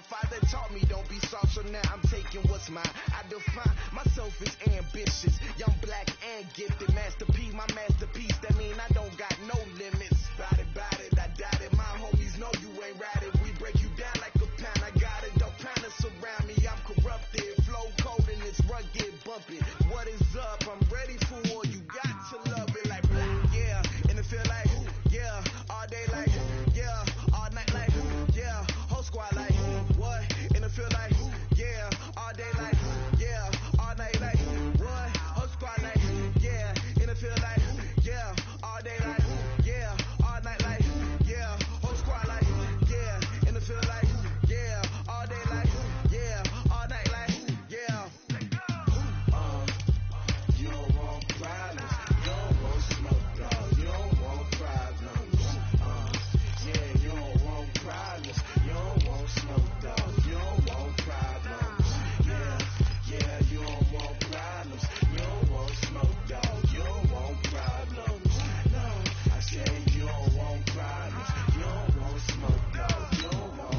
father taught me don't be soft, so now I'm taking what's mine. I define myself as ambitious, young, black, and gifted. Masterpiece, my masterpiece, that mean I don't got no limits. Bout it, I doubt it. My homies know you ain't ratted. We break you down like a pound. I got it, don't pound us around me. I'm corrupted, flow cold and it's rugged, bumpy. What is up? I'm ready for war. You got to love it like black, yeah. And it feel like, yeah. All day like, yeah. All night like, yeah. Whole squad like, what? And it feel like, yeah. All day like, yeah. All night like, what? Whole squad like, yeah. And it feel like, yeah. All day like, yeah. All night like, yeah. Whole squad like, yeah. And it feel like, yeah. All day like, yeah. All night like, yeah. You don't want problems. You don't want smoke, dog. You don't want problems. Yeah, you don't want problems. You don't want smoke, dog. You don't want problems. Yeah, you don't want problems. You don't want smoke, dog. You don't want problems. No, I said you don't want problems. You don't want smoke, dog. You don't want.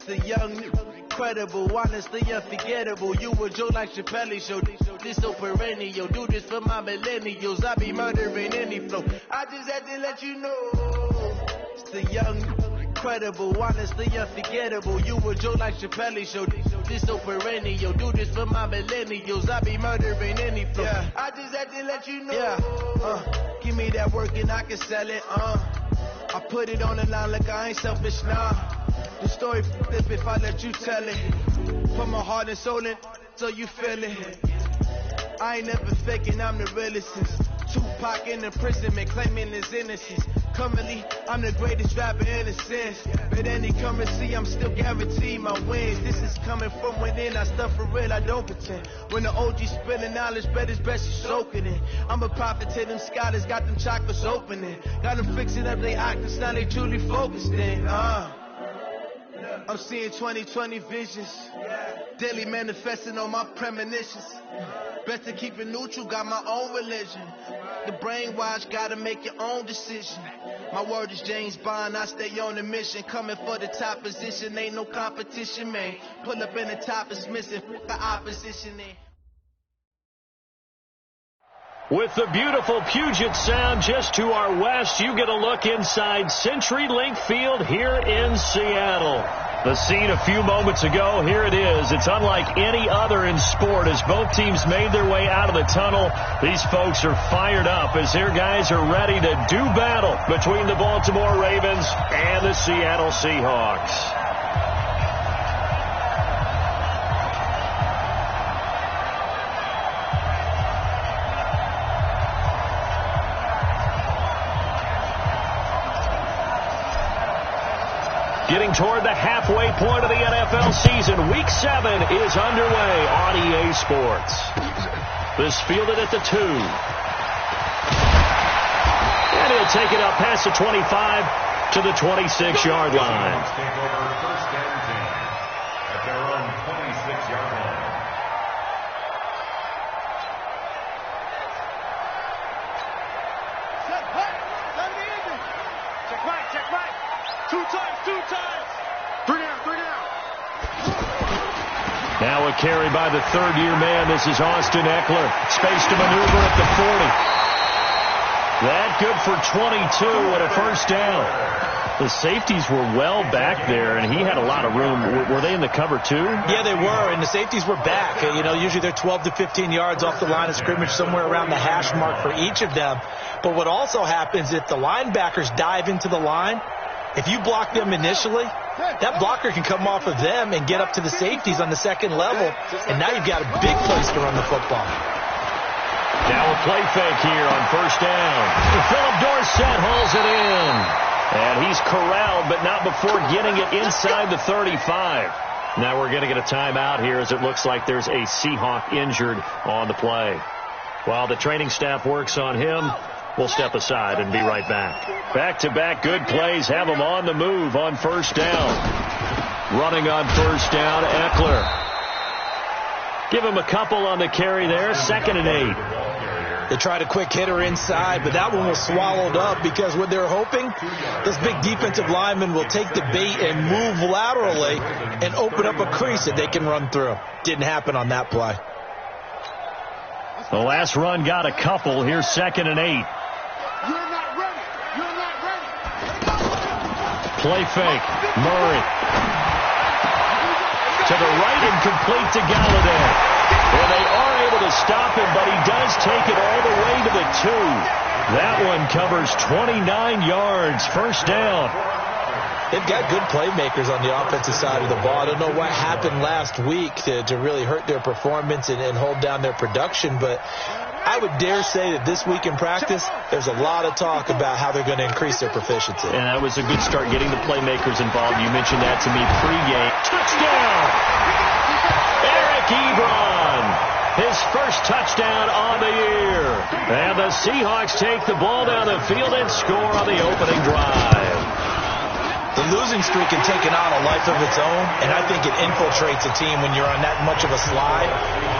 The young, incredible, honestly unforgettable. You a Joe like Chappelle show. This so perennial. Do this for my millennials. I be murdering any flow. I just had to let you know. It's the young, incredible, honestly unforgettable. You a Joe like Chappelle show. This so perennial. Do this for my millennials. I be murdering any flow. Yeah. I just had to let you know. Yeah. Give me that work and I can sell it. I put it on the line like I ain't selfish, nah. The story flip if I let you tell it. Put my heart and soul in so you feel it. I ain't never faking, I'm the realest. Tupac in imprisonment, claiming his innocence. Currently, I'm the greatest rapper in a sense. But any currency, I'm still guaranteed my wins. This is coming from within, I stuff for real, I don't pretend. When the OG spilling knowledge, bet it's best you soaking it. I'm a prophet to them scholars, got them chakras opening. Got them fixing up they octaves, now they truly focused in. I'm seeing 2020 visions. Daily manifesting on my premonitions. Best to keep it neutral, got my own religion. The brainwash, gotta make your own decision. My word is James Bond, I stay on the mission. Coming for the top position, ain't no competition, man. Pull up in the top is missing, the opposition in. With the beautiful Puget Sound just to our west, you get a look inside CenturyLink Field here in Seattle. The scene a few moments ago, here it is. It's unlike any other in sport as both teams made their way out of the tunnel. These folks are fired up as their guys are ready to do battle between the Baltimore Ravens and the Seattle Seahawks. Getting toward the halfway point of the NFL season, Week 7 is underway on EA Sports. This fielded at the 2. And he'll take it up past the 25 to the 26-yard line. Take over first and 10 at their own 26-yard line. Check right. Two times. Three down. Now a carry by the third-year man. This is Austin Eckler. Space to maneuver at the 40. That good for 22 and a first down. The safeties were well back there, and he had a lot of room. Were they in the cover, too? Yeah, they were, and the safeties were back. Usually they're 12 to 15 yards off the line of scrimmage, somewhere around the hash mark for each of them. But what also happens if the linebackers dive into the line, if you block them initially, that blocker can come off of them and get up to the safeties on the second level, and now you've got a big place to run the football. Now a play fake here on first down. Philip Dorsett hauls it in. And he's corralled, but not before getting it inside the 35. Now we're going to get a timeout here as it looks like there's a Seahawk injured on the play. While the training staff works on him, we'll step aside and be right back. Back-to-back good plays have him on the move on first down. Running on first down, Eckler. Give him a couple on the carry there, 2nd and 8. They tried a quick hitter inside, but that one was swallowed up because what they're hoping, this big defensive lineman will take the bait and move laterally and open up a crease that they can run through. Didn't happen on that play. The last run got a couple. Here's 2nd and 8. You're not ready. You're not ready. Play fake. Murray. To the right and complete to Galladay. And they are able to stop him, but he does take it all the way to the 2. That one covers 29 yards. First down. They've got good playmakers on the offensive side of the ball. I don't know what happened last week to really hurt their performance and hold down their production, but I would dare say that this week in practice, there's a lot of talk about how they're going to increase their proficiency. And that was a good start getting the playmakers involved. You mentioned that to me pregame. Touchdown! Eric Ebron, his first touchdown on the year. And the Seahawks take the ball down the field and score on the opening drive. The losing streak can take on a life of its own, and I think it infiltrates a team when you're on that much of a slide.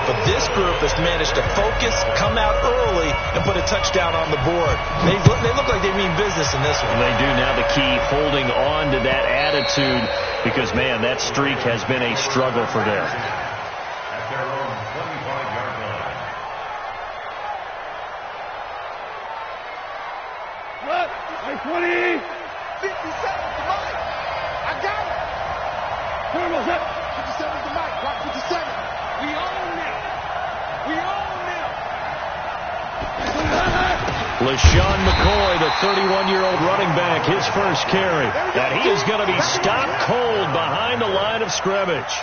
But this group has managed to focus, come out early, and put a touchdown on the board. They look like they mean business in this one. They do. Now the key, holding on to that attitude, because, man, that streak has been a struggle for them. At their own 25-yard line. What? 20. 57 to Mike. I got it. Where was it? 57 to Mike. Block 57. We own now. We own now. LaShawn McCoy, the 31-year-old running back, his first carry. And he is going to be stopped cold behind the line of scrimmage.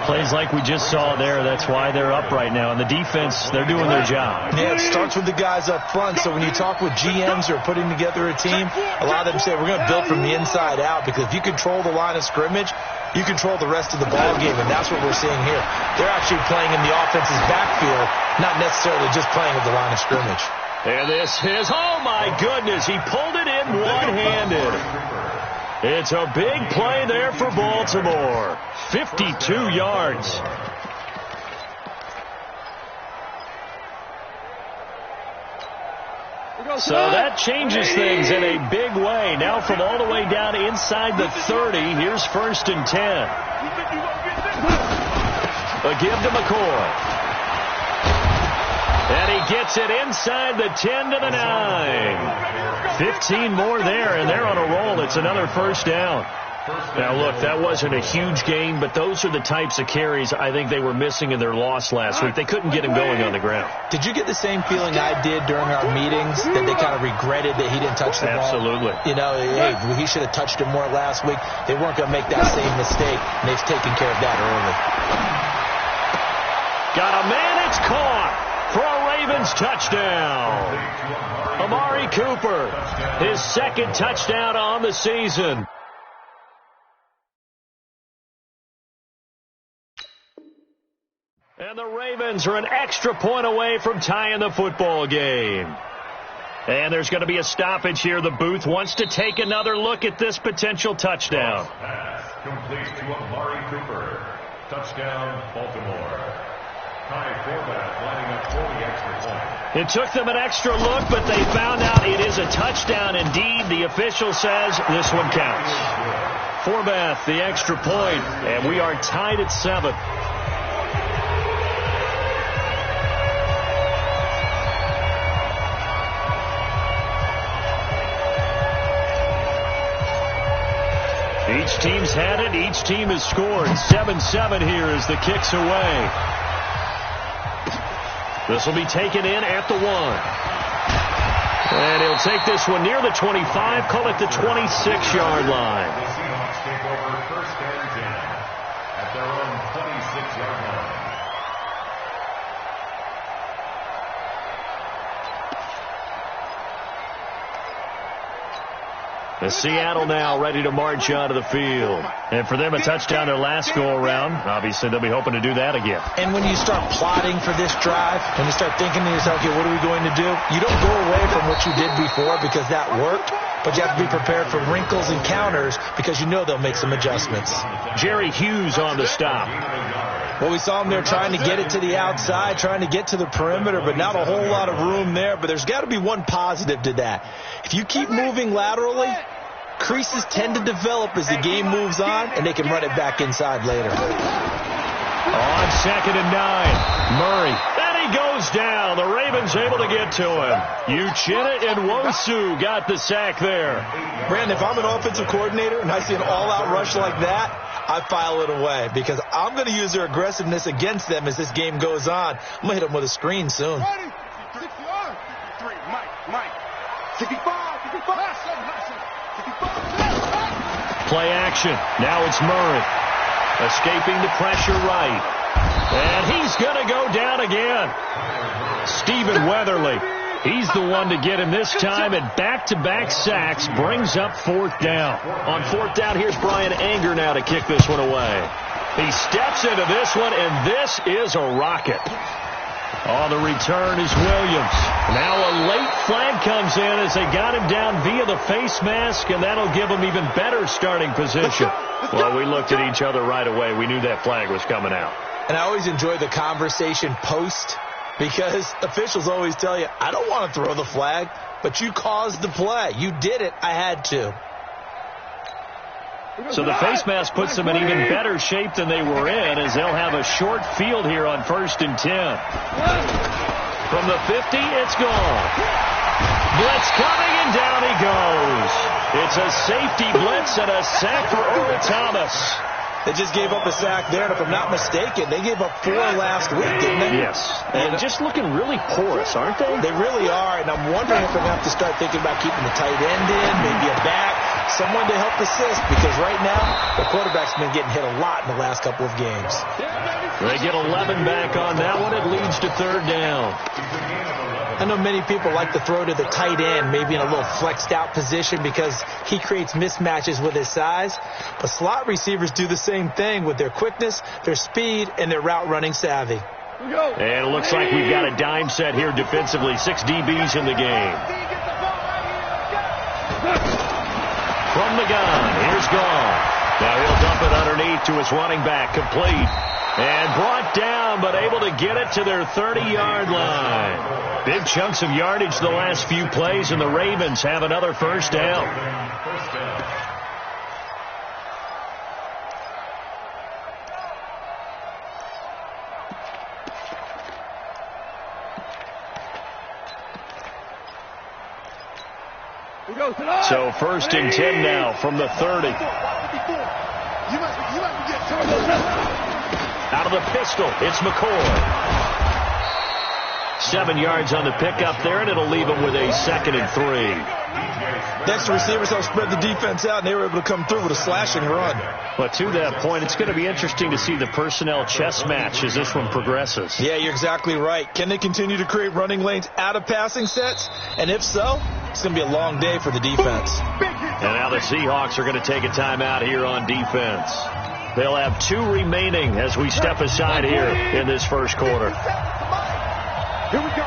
Plays like we just saw there. That's why they're up right now. And the defense, they're doing their job. Yeah, it starts with the guys up front. So when you talk with GMs who are putting together a team, a lot of them say we're going to build from the inside out, because if you control the line of scrimmage, you control the rest of the ball game, and that's what we're seeing here. They're actually playing in the offense's backfield, not necessarily just playing at the line of scrimmage. And this is, oh my goodness, he pulled it in one-handed. It's a big play there for Baltimore. 52 yards. So that changes things in a big way. Now from all the way down inside the 30, here's 1st and 10. A give to McCoy. And he gets it inside the 10 to the 9. 15 more there, and they're on a roll. It's another first down. Now, look, that wasn't a huge gain, but those are the types of carries I think they were missing in their loss last week. They couldn't get him going on the ground. Did you get the same feeling I did during our meetings, that they kind of regretted that he didn't touch the ball? Absolutely. You know, hey, he should have touched it more last week. They weren't going to make that same mistake, and they've taken care of that early. Got a man, it's caught for a Ravens touchdown. Amari Cooper, his 2nd touchdown on the season. And the Ravens are an extra point away from tying the football game. And there's going to be a stoppage here. The booth wants to take another look at this potential touchdown. Pass complete to Amari Cooper. Touchdown, Baltimore. Ty Forbath lining up for the extra point. It took them an extra look, but they found out it is a touchdown indeed. The official says this one counts. Forbath, the extra point, and we are tied at 7. Each team's had it. Each team has scored. 7-7 here as the kick's away. This will be taken in at the 1. And he'll take this one near the 25, call it the 26-yard line. The Seahawks take over 1st and 10 at their own 26-yard line. The Seattle now ready to march onto the field. And for them, a touchdown their last go-around. Obviously, they'll be hoping to do that again. And when you start plotting for this drive, when you start thinking to yourself, okay, what are we going to do? You don't go away from what you did before because that worked, but you have to be prepared for wrinkles and counters because you know they'll make some adjustments. Jerry Hughes on the stop. Well, we saw him there trying to get it to the outside, trying to get to the perimeter, but not a whole lot of room there. But there's got to be one positive to that. If you keep moving laterally, creases tend to develop as the game moves on, and they can run it back inside later. On 2nd and 9, Murray. And he goes down. The Ravens able to get to him. Uchenna and Nwosu got the sack there. Brandon, if I'm an offensive coordinator and I see an all-out rush like that, I file it away because I'm going to use their aggressiveness against them as this game goes on. I'm going to hit them with a screen soon. 65, 55. Play action. Now it's Murray. Escaping the pressure right. And he's going to go down again. Stephen Weatherly. He's the one to get him this time, and back-to-back sacks brings up 4th down. On 4th down, here's Brian Anger now to kick this one away. He steps into this one, and this is a rocket. On the return is Williams. Now a late flag comes in as they got him down via the face mask, and that'll give him even better starting position. Well, we looked at each other right away. We knew that flag was coming out. And I always enjoy the conversation post because officials always tell you, I don't want to throw the flag, but you caused the play. You did it. I had to. So the face mask puts them in even better shape than they were in as they'll have a short field here on 1st and 10. From the 50, it's gone. Blitz coming, and down he goes. It's a safety blitz and a sack for Earl Thomas. They just gave up a sack there, and if I'm not mistaken, they gave up 4 last week, didn't they? Yes. And just looking really porous, aren't they? They really are, and I'm wondering if they're going to have to start thinking about keeping the tight end in, maybe a back, someone to help assist, because right now, the quarterback's been getting hit a lot in the last couple of games. They get 11 back on that one. It leads to 3rd down. I know many people like to throw to the tight end, maybe in a little flexed out position because he creates mismatches with his size. But slot receivers do the same thing with their quickness, their speed, and their route running savvy. And it looks like we've got a dime set here defensively. 6 DBs in the game. From the gun, here's Gone. Now he'll dump it underneath to his running back, complete. And brought down, but able to get it to their 30-yard line. Big chunks of yardage the last few plays, and the Ravens have another 1st down. So 1st and 10 now from the 30. Out of the pistol, it's McCoy. 7 yards on the pickup there, and it'll leave him with a 2nd and 3. Next, the receivers helped spread the defense out, and they were able to come through with a slashing run. But to that point, it's going to be interesting to see the personnel chess match as this one progresses. Yeah, you're exactly right. Can they continue to create running lanes out of passing sets? And if so, it's going to be a long day for the defense. And now the Seahawks are going to take a timeout here on defense. They'll have 2 remaining as we step aside here in this 1st quarter. Here we go.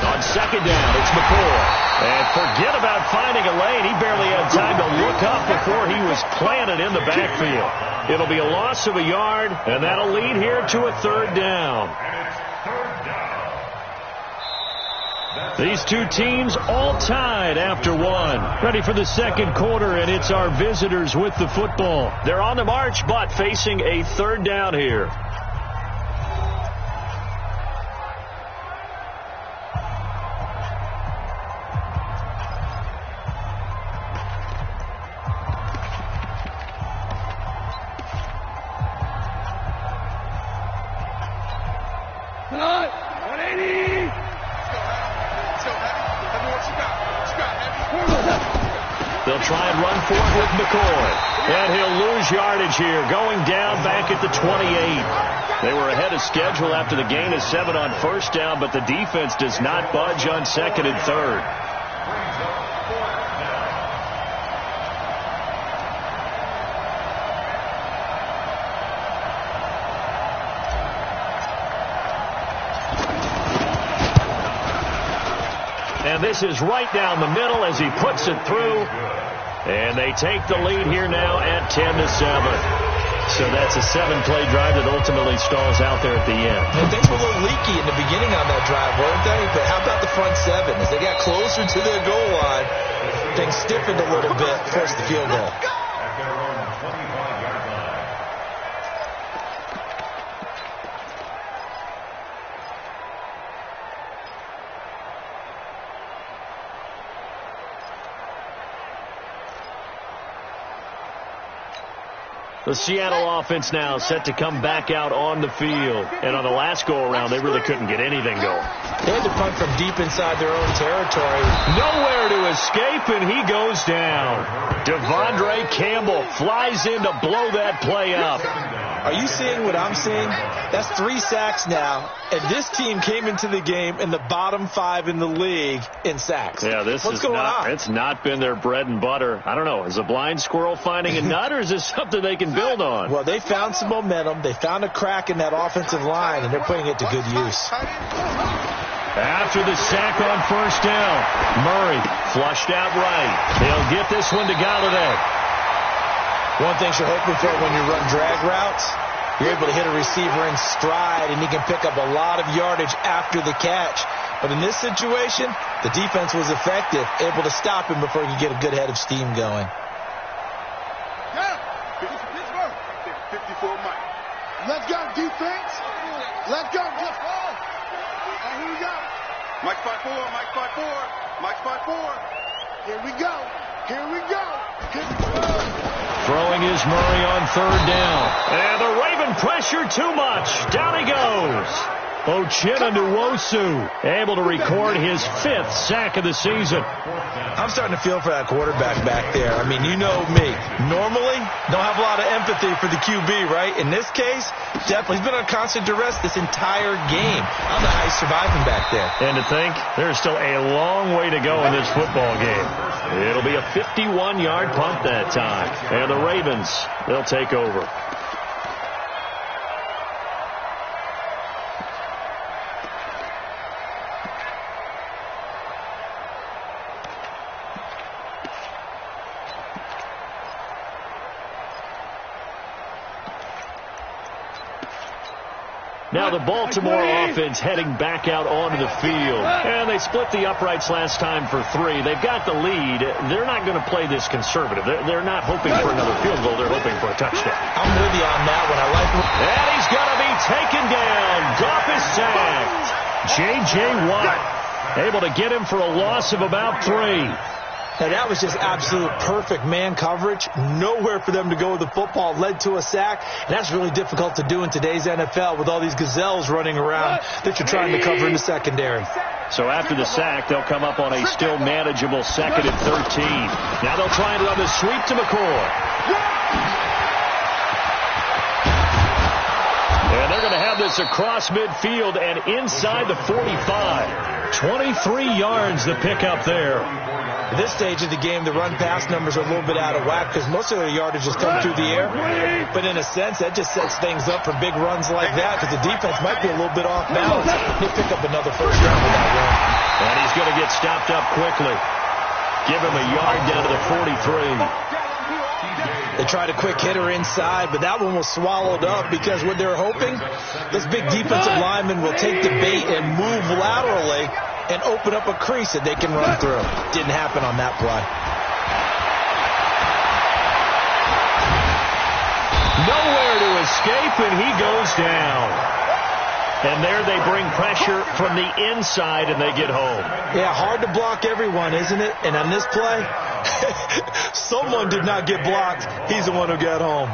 On 2nd down, it's McCoy. And forget about finding a lane. He barely had time to look up before he was planted in the backfield. It'll be a loss of a yard, and that'll lead here to a 3rd down. These 2 teams all tied after 1. Ready for the 2nd quarter, and it's our visitors with the football. They're on the march, but facing a 3rd down here. They'll try and run for it with McCoy. And he'll lose yardage here, going down back at the 28. They were ahead of schedule after the gain of 7 on first down, but the defense does not budge on second and third. And this is right down the middle as he puts it through. And they take the lead here now at 10-7. So that's a 7-play drive that ultimately stalls out there at the end. And things were a little leaky in the beginning on that drive, weren't they? But how about the front 7? As they got closer to their goal line, things stiffened a little bit, forced the field goal. The Seattle offense now set to come back out on the field. And on the last go-around, they really couldn't get anything going. They had to punt from deep inside their own territory. Nowhere to escape, and he goes down. Devondre Campbell flies in to blow that play up. Are you seeing what I'm seeing? That's 3 sacks now, and this team came into the game in the bottom 5 in the league in sacks. Yeah, What's going on? It's not been their bread and butter. I don't know. Is a blind squirrel finding a nut, or is this something they can build on? Well, they found some momentum. They found a crack in that offensive line, and they're putting it to good use. After the sack on first down, Murray flushed out right. They'll get this one to Galladay. One thing you're hoping for when you run drag routes, you're able to hit a receiver in stride, and he can pick up a lot of yardage after the catch. But in this situation, the defense was effective, able to stop him before he could get a good head of steam going. Yeah, 54 Mike. Let's go, defense. Let's go, just ball. And here we go. Mike 5-4, Mike 5-4, Mike 5-4. Here we go. Here we go. Here we go. Throwing is Murray on third down. And the Raven pressure too much. Down he goes. Ochena Nwosu able to record his 5th sack of the season. I'm starting to feel for that quarterback back there. I mean, you know me. Normally, don't have a lot of empathy for the QB, right? In this case, definitely. He's been on constant duress this entire game. I don't know how he's surviving back there. And to think, there's still a long way to go in this football game. It'll be a 51-yard punt that time. And the Ravens, they'll take over. Now the Baltimore offense heading back out onto the field. And they split the uprights last time for 3. They've got the lead. They're not going to play this conservative. They're not hoping for another field goal. They're hoping for a touchdown. I'm with you on that one. I like it. And he's going to be taken down. Goff is sacked. J.J. Watt able to get him for a loss of about 3. Now, that was just absolute perfect man coverage. Nowhere for them to go with the football. Led to a sack. And that's really difficult to do in today's NFL with all these gazelles running around that you're trying to cover in the secondary. So after the sack, they'll come up on a still manageable 2nd and 13. Now they'll try and run the sweep to McCoy. And they're going to have this across midfield and inside the 45. 23 yards the pickup there. At this stage of the game, the run-pass numbers are a little bit out of whack because most of their yardage has come through the air. But in a sense, that just sets things up for big runs like that because the defense might be a little bit off balance. He'll pick up another first down with that run. And he's going to get stopped up quickly. Give him a yard down to the 43. They tried a quick hitter inside, but that one was swallowed up because what they're hoping, this big defensive lineman will take the bait and move laterally and open up a crease that they can run through. Didn't happen on that play. Nowhere to escape, and he goes down. And there they bring pressure from the inside, and they get home. Yeah, hard to block everyone, isn't it? And on this play, someone did not get blocked. He's the one who got home.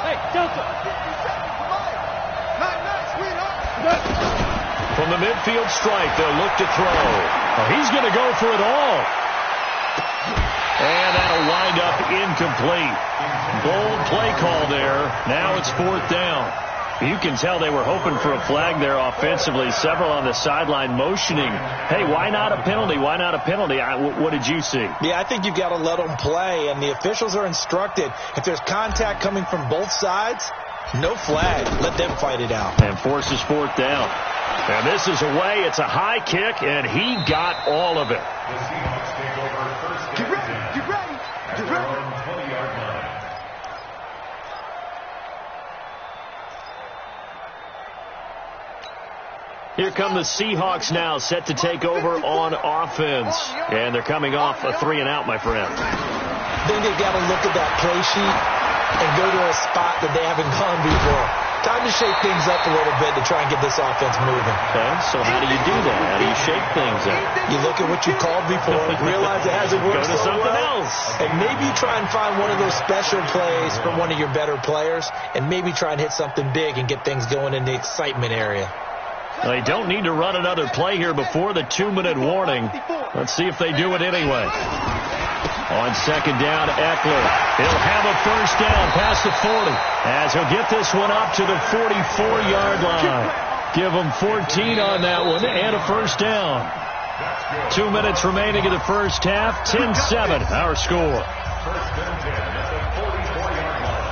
Hey, Delta. 50 seconds to Mike. Not sweetheart. From the midfield stripe, they'll look to throw. Oh, he's going to go for it all. And that'll wind up incomplete. Bold play call there. Now it's 4th down. You can tell they were hoping for a flag there offensively. Several on the sideline motioning, hey, why not a penalty? Why not a penalty? What did you see? Yeah, I think you've got to let them play, and the officials are instructed. If there's contact coming from both sides, no flag. Let them fight it out. And forces 4th down. And this is away. It's a high kick, and he got all of it. The Seahawks take over first down. Get ready. At their own 20-yard line. Here come the Seahawks now, set to take over on offense. And they're coming off a 3-and-out, my friend. Then they've got to look at that play sheet and go to a spot that they haven't gone before. Time to shake things up a little bit to try and get this offense moving. Okay, so how do you do that? How do you shake things up? You look at what you called before, realize it hasn't worked Go to so something well, else. and maybe try and find one of those special plays from one of your better players, and maybe try and hit something big and get things going in the excitement area. They don't need to run another play here before the 2-minute warning. Let's see if they do it anyway. On 2nd down, Eckler. He'll have a first down past the 40 as he'll get this one up to the 44-yard line. Give him 14 on that one and a first down. 2 minutes remaining in the first half. 10-7, our score. First and 10 at the 44-yard line.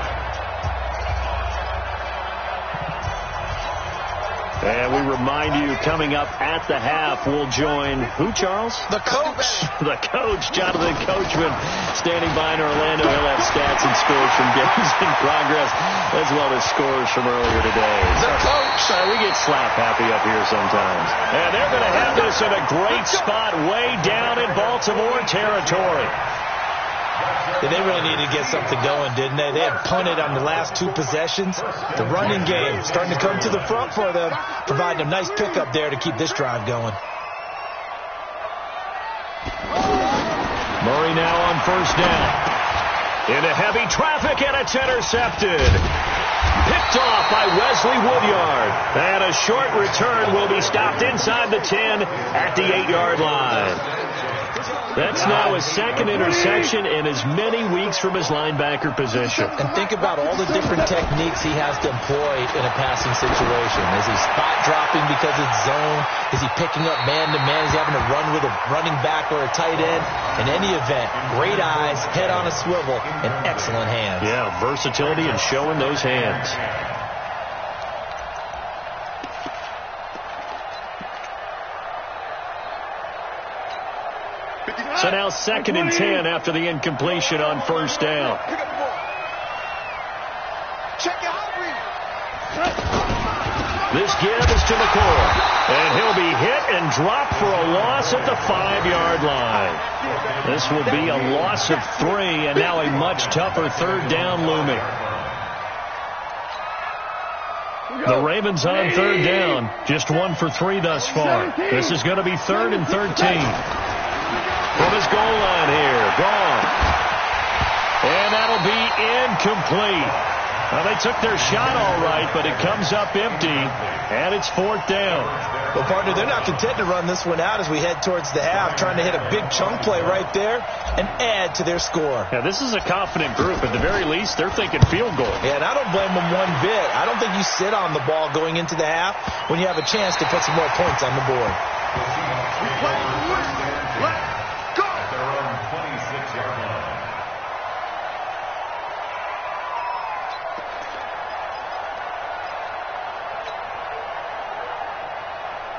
And we remind you, coming up at the half, we'll join who, Charles? The coach. The coach, Jonathan Coachman, standing by in Orlando. He'll have stats and scores from games in progress, as well as scores from earlier today. The coach. We get slap happy up here sometimes. And they're going to have this in a great spot way down in Baltimore territory. Yeah, they really needed to get something going, didn't they? They had punted on the last 2 possessions. The running game starting to come to the front for them, providing a nice pickup there to keep this drive going. Murray now on first down. Into heavy traffic, and it's intercepted. Picked off by Wesley Woodyard. And a short return will be stopped inside the 10 at the 8-yard line. That's now his 2nd interception in as many weeks from his linebacker position. And think about all the different techniques he has to employ in a passing situation. Is he spot dropping because it's zone? Is he picking up man-to-man? Is he having to run with a running back or a tight end? In any event, great eyes, head on a swivel, and excellent hands. Yeah, versatility and showing those hands. So now 2nd and 10 after the incompletion on first down. Check it out, This give is to McCoy. And he'll be hit and dropped for a loss at the 5-yard line. This will be a loss of 3, and now a much tougher 3rd down looming. The Ravens on 3rd down. Just 1 for 3 thus far. This is going to be 3rd and 13. From his goal line here. Gone. And that'll be incomplete. Well, they took their shot all right, but it comes up empty, and it's 4th down. Well, partner, they're not content to run this one out as we head towards the half, trying to hit a big chunk play right there and add to their score. Yeah, this is a confident group. At the very least, they're thinking field goal. Yeah, and I don't blame them one bit. I don't think you sit on the ball going into the half when you have a chance to put some more points on the board. At their own 26-yard line.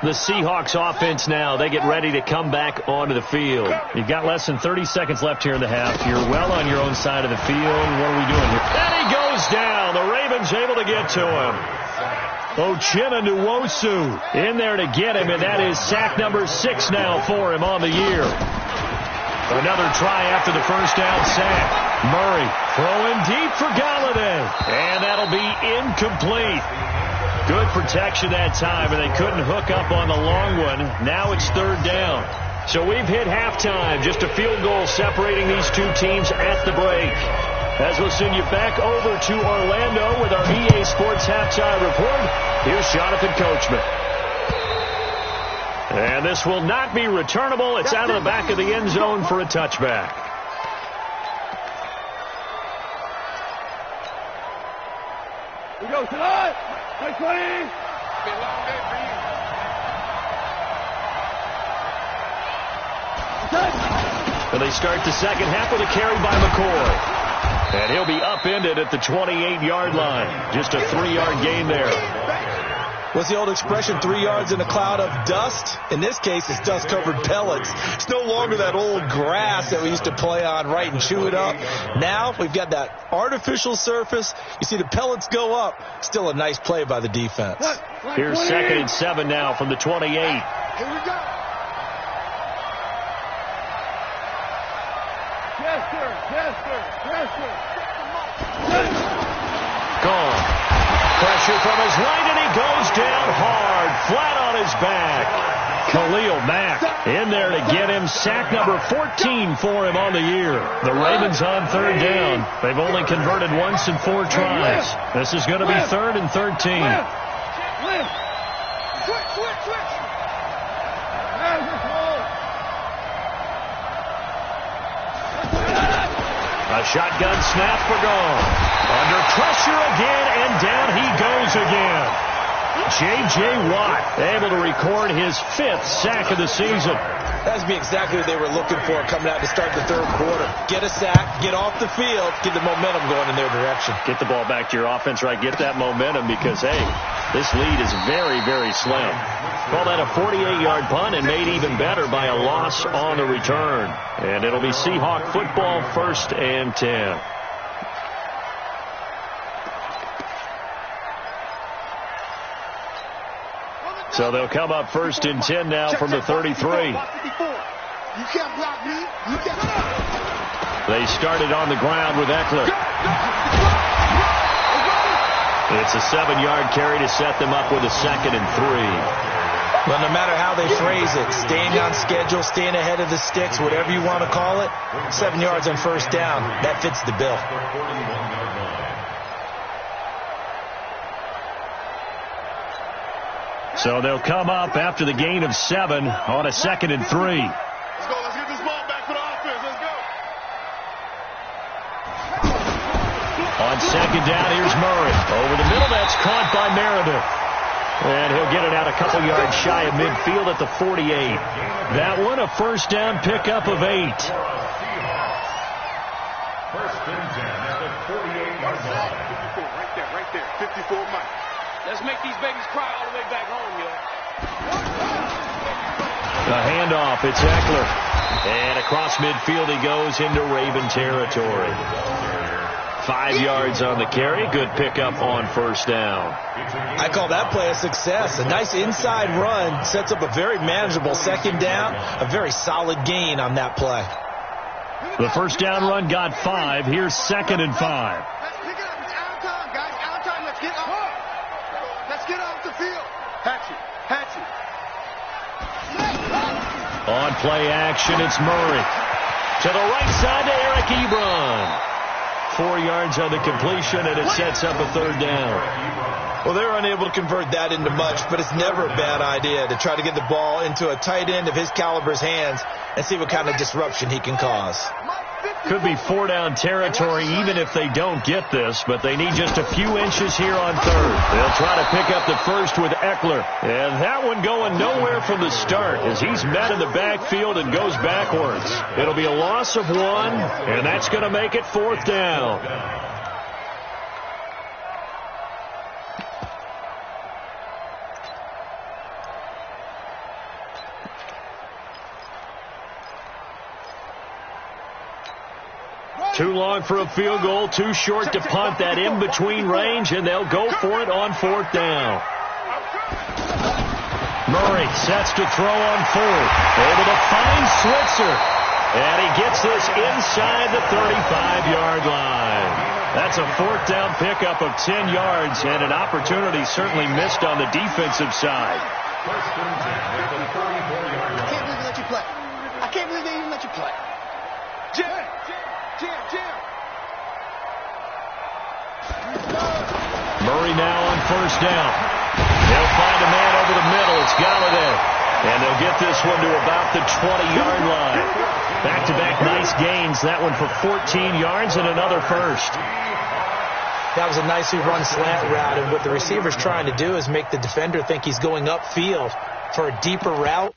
The Seahawks offense now, they get ready to come back onto the field. You've got less than 30 seconds left here in the half. You're well on your own side of the field. What are we doing here? And he goes down. The Ravens able to get to him. Uchenna Nwosu in there to get him, and that is sack number 6 now for him on the year. Another try after the first down sack. Murray throwing deep for Galladay, and that'll be incomplete. Good protection that time, and they couldn't hook up on the long one. Now it's 3rd down. So we've hit halftime. Just a field goal separating these two teams at the break. As we'll send you back over to Orlando with our EA Sports Halftime Report, here's Jonathan Coachman. And this will not be returnable. It's out of the back of the end zone for a touchback. We go tonight. Hey, 20. Been a long day for you. And they start the second half with a carry by McCoy. And he'll be upended at the 28-yard line. Just a 3-yard gain there. What's the old expression, 3 yards in a cloud of dust? In this case, it's dust-covered pellets. It's no longer that old grass that we used to play on, right, and chew it up. Now we've got that artificial surface. You see the pellets go up. Still a nice play by the defense. Here's 2nd and 7 now from the 28. Here we go. Yes, sir. Yes, sir. Yes, sir. Gone. Pressure from his right, and he goes down hard, flat on his back. Khalil Mack in there to get him. Sack number 14 for him on the year. The Ravens on 3rd down. They've only converted once in 4 tries. This is going to be 3rd and 13. Switch. A shotgun snap for Gone. Under pressure again, and down he goes again. J.J. Watt able to record his 5th sack of the season. That's be exactly what they were looking for coming out to start the 3rd quarter. Get a sack, get off the field, get the momentum going in their direction. Get the ball back to your offense, right? Get that momentum because, hey, this lead is very, very slim. Call that a 48-yard punt and made even better by a loss on the return. And it'll be Seahawk football, 1st and 10. So they'll come up 1st and 10 now from the 33. You can't block me. You can't. They started on the ground with Eckler. It's a 7-yard carry to set them up with a 2nd and 3. Well, no matter how they phrase it, staying on schedule, staying ahead of the sticks, whatever you want to call it, 7 yards on 1st down, that fits the bill. So they'll come up after the gain of 7 on a 2nd and 3. Let's go. Let's get this ball back for the offense. Let's go. On 2nd down, here's Murray. Over the middle, that's caught by Meredith. And he'll get it out a couple yards shy of midfield at the 48. That one, a 1st down pickup of 8. 1st and 10 at the 48-yard line. 54, right there. 54 Mike. Let's make these babies cry all the way back home, yo. The handoff, it's Eckler. And across midfield he goes into Raven territory. 5 yards on the carry. Good pickup on 1st down. I call that play a success. A nice inside run sets up a very manageable 2nd down. A very solid gain on that play. The 1st down run got 5. Here's 2nd and 5. Let's pick it up. It's out of time, guys. Out of time. Let's get off. Let's get off the field. Hatchet. On play action, it's Murray. To the right side to Eric Ebron. 4 yards on the completion, and it sets up a 3rd down. Well, they were unable to convert that into much, but it's never a bad idea to try to get the ball into a tight end of his caliber's hands and see what kind of disruption he can cause. Could be 4-down territory even if they don't get this, but they need just a few inches here on 3rd. They'll try to pick up the 1st with Eckler. And that one going nowhere from the start as he's met in the backfield and goes backwards. It'll be a loss of 1, and that's going to make it 4th down. Too long for a field goal, too short to punt. That in-between range, and they'll go for it on 4th down. Murray sets to throw on 4th. Able to find Switzer. And he gets this inside the 35-yard line. That's a 4th down pickup of 10 yards, and an opportunity certainly missed on the defensive side. I can't believe they let you play. I can't believe they even let you play. Jim. Murray now on first down. They'll find a man over the middle. It's Galladay. And they'll get this one to about the 20-yard line. Back-to-back nice gains. That one for 14 yards and another first. That was a nicely run slant route, and what the receiver's trying to do is make the defender think he's going upfield for a deeper route.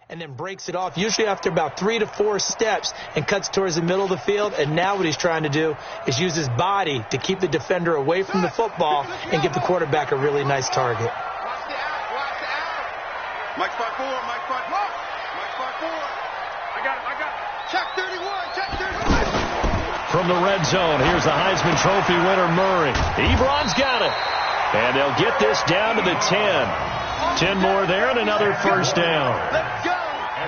And then breaks it off, usually after about 3 to 4 steps, and cuts towards the middle of the field. And now what he's trying to do is use his body to keep the defender away from the football and give the quarterback a really nice target. Mike 5-4, Mike 5-4, Mike 5-4. I got it. Check 31, check 31. From the red zone, here's the Heisman Trophy winner, Murray. Ebron's got it. And they'll get this down to the 10. 10 more there and another first down.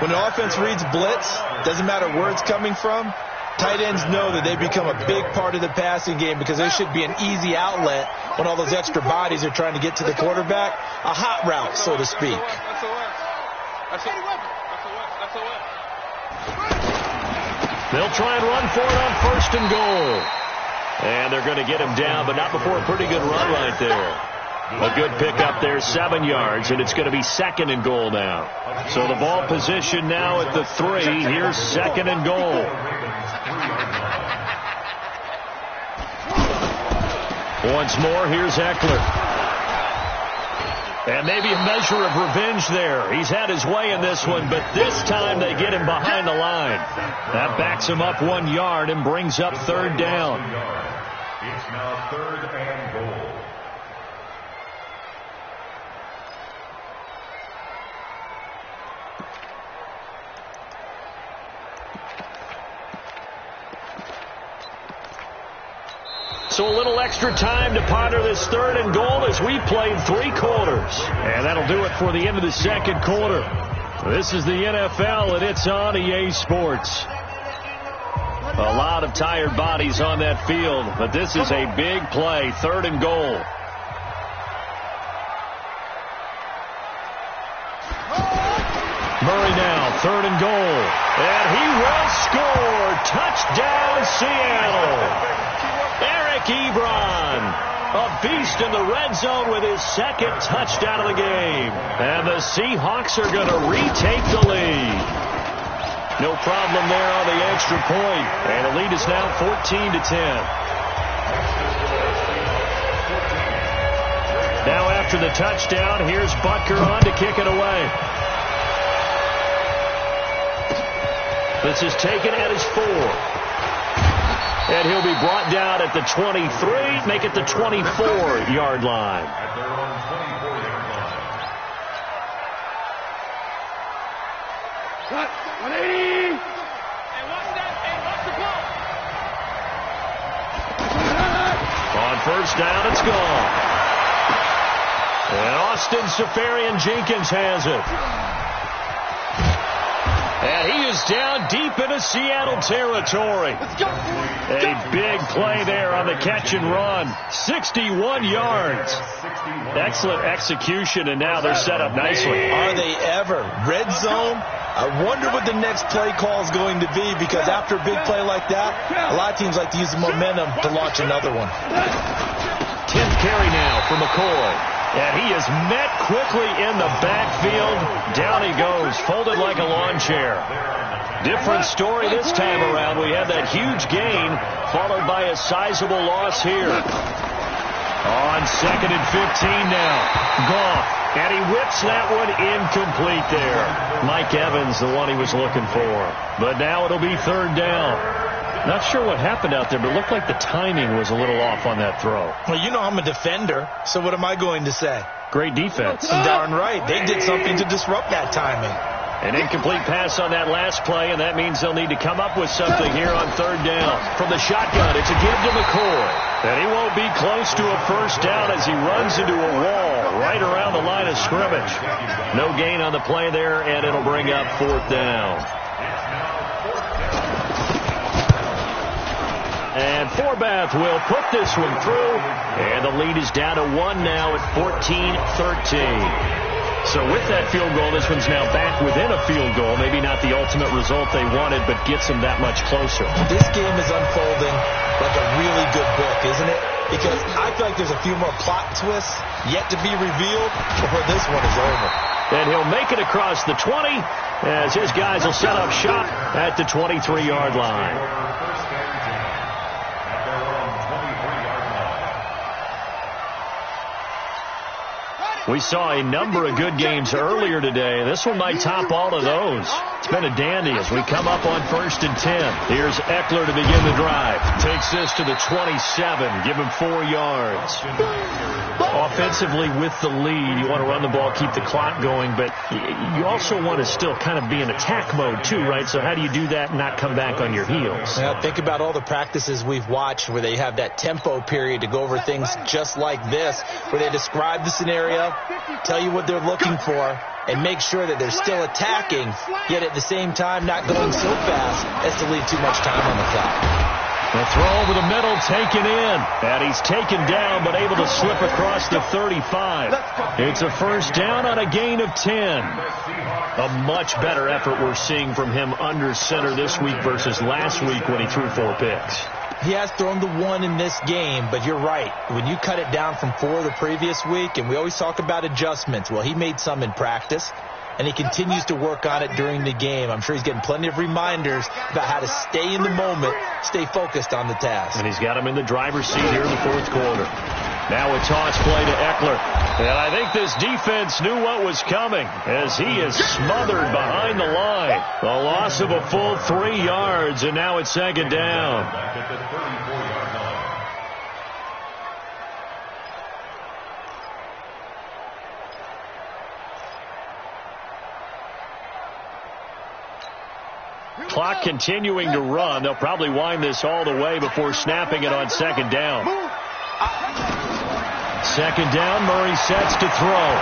When the offense reads blitz, doesn't matter where it's coming from, tight ends know that they become a big part of the passing game because they should be an easy outlet when all those extra bodies are trying to get to the quarterback. A hot route, so to speak. They'll try and run for it on first and goal. And they're going to get him down, but not before a pretty good run right there. A good pickup there, 7 yards, and it's going to be second and goal now. So the ball position now at the 3. Here's second and goal. Once more, here's Eckler. And maybe a measure of revenge there. He's had his way in this one, but this time they get him behind the line. That backs him up 1 yard and brings up third down. It's now third and goal. So a little extra time to ponder this third and goal as we played 3 quarters. And that'll do it for the end of the second quarter. This is the NFL, and it's on EA Sports. A lot of tired bodies on that field, but this is a big play, third and goal. Murray now, third and goal. And he will score. Touchdown, Seattle. Eric Ebron, a beast in the red zone with his second touchdown of the game. And the Seahawks are going to retake the lead. No problem there on the extra point. And the lead is now 14-10. Now after the touchdown, here's Butker on to kick it away. This is taken at his 4. And he'll be brought down at the 23, make it the 24-yard line. At their own 24-yard line. Cut, 180. Hey, watch that. Hey, watch the ball. On first down, it's gone. And Austin Seferian-Jenkins has it. And he is down deep into Seattle territory. A big play there on the catch and run. 61 yards. Excellent execution, and now they're set up nicely. Are they ever? Red zone? I wonder what the next play call is going to be, because after a big play like that, a lot of teams like to use the momentum to launch another one. 10th carry now for McCoy. And he is met quickly in the backfield. Down he goes, folded like a lawn chair. Different story this time around. We had that huge gain, followed by a sizable loss here. On second and 15 now. Goff. And he whips that one incomplete there. Mike Evans, the one he was looking for. But now it'll be third down. Not sure what happened out there, but it looked like the timing was a little off on that throw. Well, you know I'm a defender, so what am I going to say? Great defense. Darn right. They did something to disrupt that timing. An incomplete pass on that last play, and that means they'll need to come up with something here on third down. From the shotgun, it's a give to McCoy. And he won't be close to a first down as he runs into a wall right around the line of scrimmage. No gain on the play there, and it'll bring up fourth down. And Forbath will put this one through, and the lead is down to 1 now at 14-13. So with that field goal, this one's now back within a field goal. Maybe not the ultimate result they wanted, but gets them that much closer. This game is unfolding like a really good book, isn't it? Because I feel like there's a few more plot twists yet to be revealed before this one is over. And he'll make it across the 20 as his guys will set up shop at the 23-yard line. We saw a number of good games earlier today. This one might top all of those. It's been a dandy as we come up on 1st and 10. Here's Eckler to begin the drive. Takes this to the 27. Give him 4 yards. Offensively with the lead, you want to run the ball, keep the clock going, but you also want to still kind of be in attack mode too, right? So how do you do that and not come back on your heels? Yeah, think about all the practices we've watched where they have that tempo period to go over things just like this, where they describe the scenario, tell you what they're looking for, and make sure that they're still attacking, yet at the same time not going so fast as to leave too much time on the clock. The throw over the middle, taken in. And he's taken down, but able to slip across the 35. It's a first down on a gain of 10. A much better effort we're seeing from him under center this week versus last week when he threw 4 picks. He has thrown the 1 in this game, but you're right. When you cut it down from 4 the previous week, and we always talk about adjustments, well, he made some in practice, and he continues to work on it during the game. I'm sure he's getting plenty of reminders about how to stay in the moment, stay focused on the task. And he's got him in the driver's seat here in the 4th quarter. Now a toss play to Eckler. And I think this defense knew what was coming as he is smothered behind the line. The loss of a full 3 yards, and now it's 2nd down. Back at the 34-yard line. Clock continuing to run. They'll probably wind this all the way before snapping it on 2nd down. 2nd down, Murray sets to throw.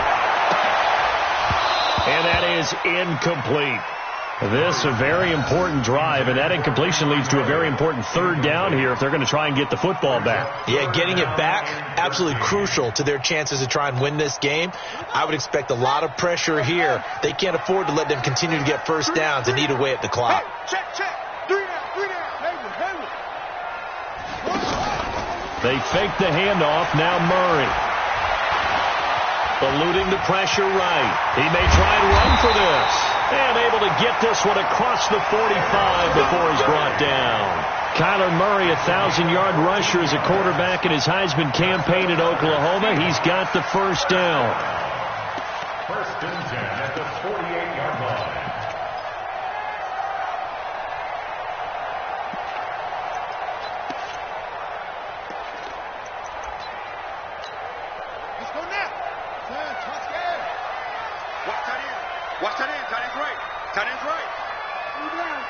And that is incomplete. This a very important drive, and that incompletion leads to a very important 3rd down here if they're going to try and get the football back. Yeah, getting it back, absolutely crucial to their chances to try and win this game. I would expect a lot of pressure here. They can't afford to let them continue to get first downs and eat away at the clock. Check. 3 down. They fake the handoff. Now Murray. Eluding the pressure right. He may try and run for this. And able to get this one across the 45 before he's brought down. Kyler Murray, 1,000-yard rusher as a quarterback in his Heisman campaign at Oklahoma. He's got the first down. 1st and 10 at the 48-yard line. Let's go now. Touchdown. Watch that in. Tight end's right. Tight end's right.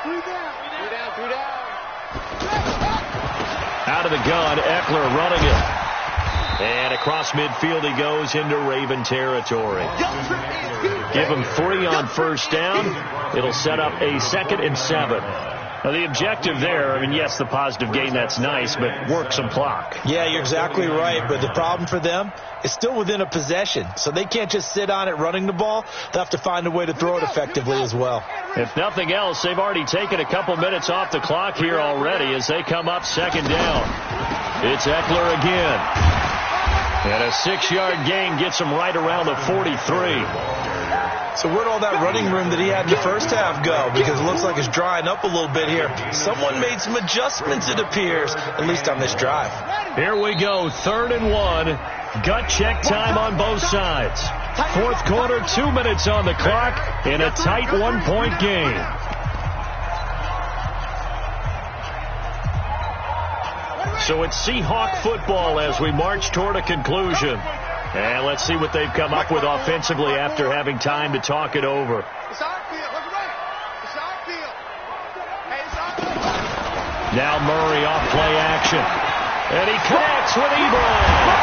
3 down. Out of the gun, Eckler running it. And across midfield he goes into Raven territory. Give him 3 on first down. It'll set up a 2nd and 7. Now the objective there, I mean, yes, the positive gain, that's nice, but work some clock. Yeah, you're exactly right, but the problem for them is still within a possession, so they can't just sit on it running the ball. They'll have to find a way to throw it effectively as well. If nothing else, they've already taken a couple minutes off the clock here already as they come up 2nd down. It's Eckler again. And a 6-yard gain gets him right around the 43. So where'd all that running room that he had in the first half go? Because it looks like it's drying up a little bit here. Someone made some adjustments, it appears, at least on this drive. Here we go, 3rd and 1. Gut check time on both sides. 4th quarter, 2 minutes on the clock in a tight 1-point game. So it's Seahawk football as we march toward a conclusion. And let's see what they've come up with offensively after having time to talk it over. Now Murray off play action. And he connects with Ebron.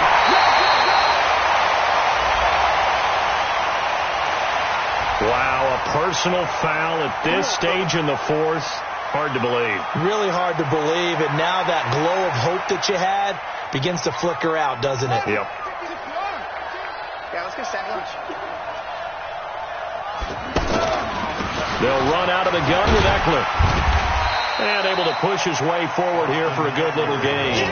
Wow, a personal foul at this stage in the 4th. Hard to believe. Really hard to believe, and now that glow of hope that you had begins to flicker out, doesn't it? Yep. Yeah, let's get sack lunch. They'll run out of the gun with Eckler. And able to push his way forward here for a good little gain.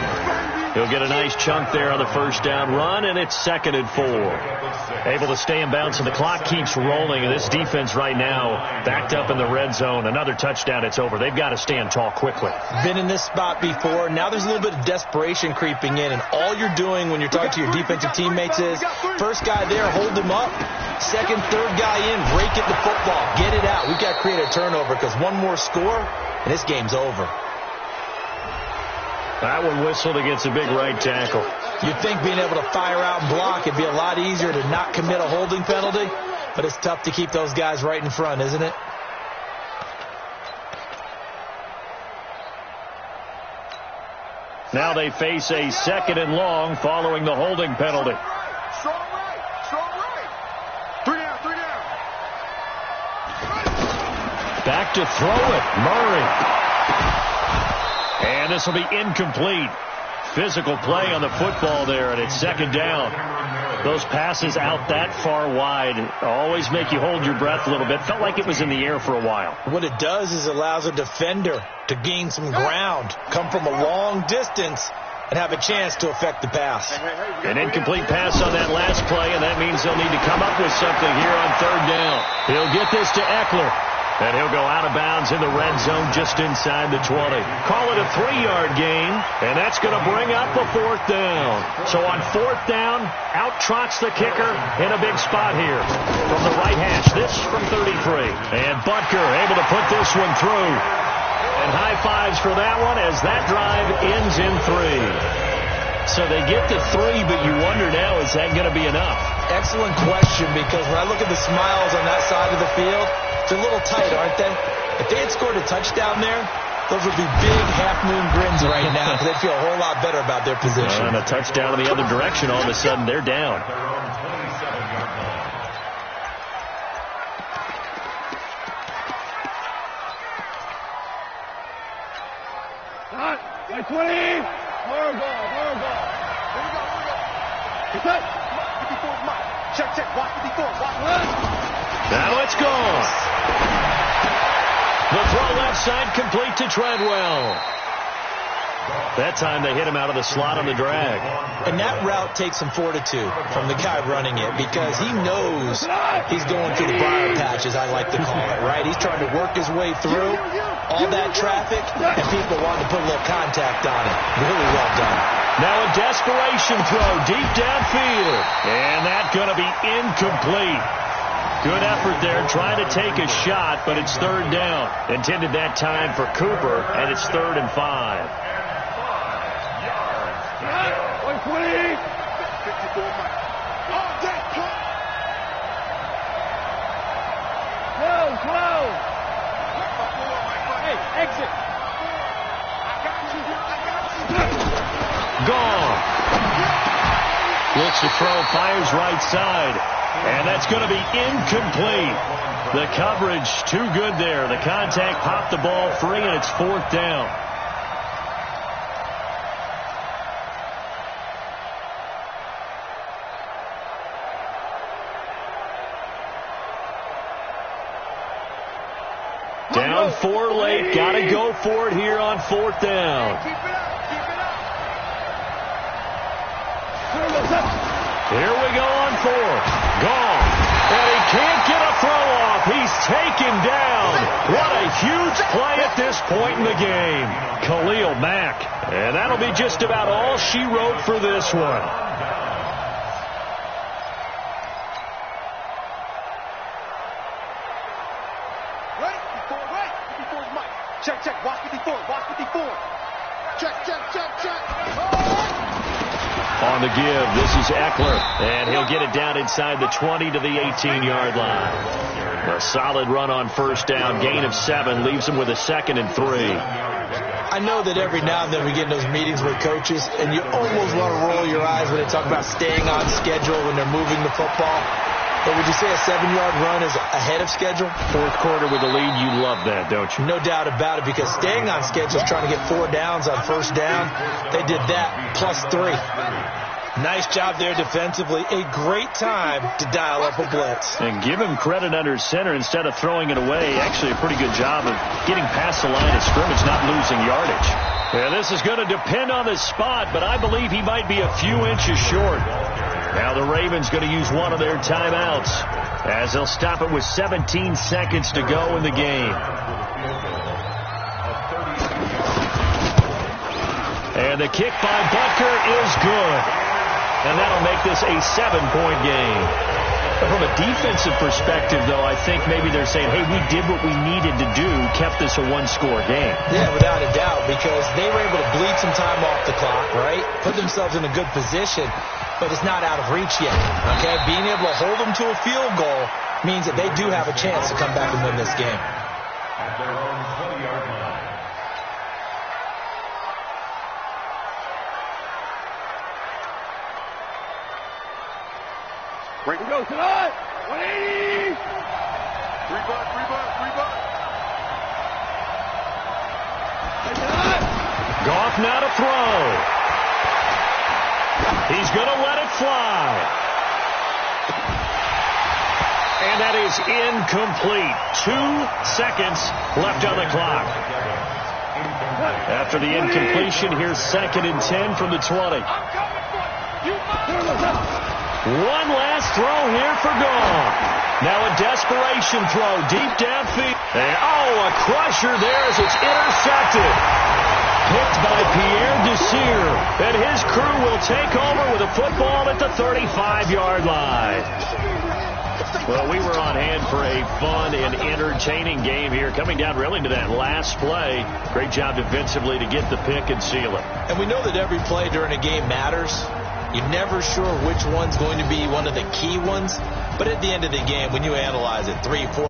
He'll get a nice chunk there on the first down run, and it's 2nd and 4. Able to stay in bounds, and the clock keeps rolling. And this defense right now backed up in the red zone. Another touchdown, it's over. They've got to stand tall quickly. Been in this spot before. Now there's a little bit of desperation creeping in, and all you're doing when you're talking to your defensive teammates is first guy there, hold him up. Second, third guy in, rake it the football. Get it out. We've got to create a turnover because one more score, and this game's over. That one whistled against a big right tackle. You'd think being able to fire out and block, it'd be a lot easier to not commit a holding penalty, but it's tough to keep those guys right in front, isn't it? Now they face a 2nd and long following the holding penalty. Strong right. Strong right. 3 down. 3 down. Back to throw it. Murray. And this will be incomplete. Physical play on the football there, and it's 2nd down. Those passes out that far wide always make you hold your breath a little bit. Felt like it was in the air for a while. What it does is allows a defender to gain some ground, come from a long distance, and have a chance to affect the pass. An incomplete pass on that last play, and that means they'll need to come up with something here on 3rd down. He'll get this to Eckler. And he'll go out of bounds in the red zone just inside the 20. Call it a 3-yard gain, and that's going to bring up a 4th down. So on 4th down, out trots the kicker in a big spot here from the right hash. This from 33. And Butker able to put this one through. And high fives for that one as that drive ends in 3. So they get to 3, but you wonder now, is that going to be enough? Excellent question, because when I look at the smiles on that side of the field, they're a little tight, aren't they? If they had scored a touchdown there, those would be big half-moon grins right now because they'd feel a whole lot better about their position. And a touchdown in the other direction, all of a sudden they're down. Right 20. More goal. Here we go. Get that. 54 Mike. Check. Watch 54. Watch. Now it's gone. The throw left side complete to Treadwell. That time they hit him out of the slot on the drag. And that route takes some fortitude from the guy running it because he knows he's going through the briar patch, as I like to call it, right? He's trying to work his way through all that traffic, and people want to put a little contact on it. Really well done. Now a desperation throw deep downfield. And that's going to be incomplete. Good effort there, trying to take a shot, but it's 3rd down. Intended that time for Cooper, and it's 3rd and 5. 120. 54 Mike. Oh, that play. Close. Hey, exit. I got you. Gone. Looks to throw, fires right side. And that's going to be incomplete. The coverage too good there. The contact popped the ball free, and it's 4th down. Down 4 late. Got to go for it here on 4th down. Keep it up. Here we go on 4th. Gone. And he can't get a throw off. He's taken down. What a huge play at this point in the game. Khalil Mack. And that'll be just about all she wrote for this one. Right. 54's Mike. Check. Watch 54. Check. On the give, this is Eckler, and he'll get it down inside the 20 to the 18-yard line. A solid run on 1st down, gain of 7, leaves him with a 2nd and 3. I know that every now and then we get in those meetings with coaches, and you almost want to roll your eyes when they talk about staying on schedule when they're moving the football. But would you say a 7-yard run is ahead of schedule? Fourth quarter with a lead, you love that, don't you? No doubt about it, because staying on schedule is trying to get 4 downs on first down. They did that plus 3. Nice job there defensively. A great time to dial up a blitz. And give him credit under center instead of throwing it away. Actually, a pretty good job of getting past the line of scrimmage, not losing yardage. Yeah, this is going to depend on the spot, but I believe he might be a few inches short. Now the Ravens going to use one of their timeouts as they'll stop it with 17 seconds to go in the game. And the kick by Butker is good. And that'll make this a 7-point game. But from a defensive perspective, though, I think maybe they're saying, hey, we did what we needed to do, kept this a 1-score game. Yeah, without a doubt, because they were able to bleed some time off the clock, right? Put themselves in a good position, but it's not out of reach yet, okay? Being able to hold them to a field goal means that they do have a chance to come back and win this game. At their own 20-yard line. Break and go tonight. 180. Three buck. Goff now to throw. He's going to let it fly. And that is incomplete. 2 seconds left on the clock. After the incompletion, here's 2nd and 10 from the 20. One last throw here for Goff. Now a desperation throw deep downfield. And, a crusher there as it's intercepted. Picked by Pierre Desir. And his crew will take over with a football at the 35-yard line. Well, we were on hand for a fun and entertaining game here. Coming down really to that last play. Great job defensively to get the pick and seal it. And we know that every play during a game matters. You're never sure which one's going to be one of the key ones. But at the end of the game, when you analyze it, 3, 4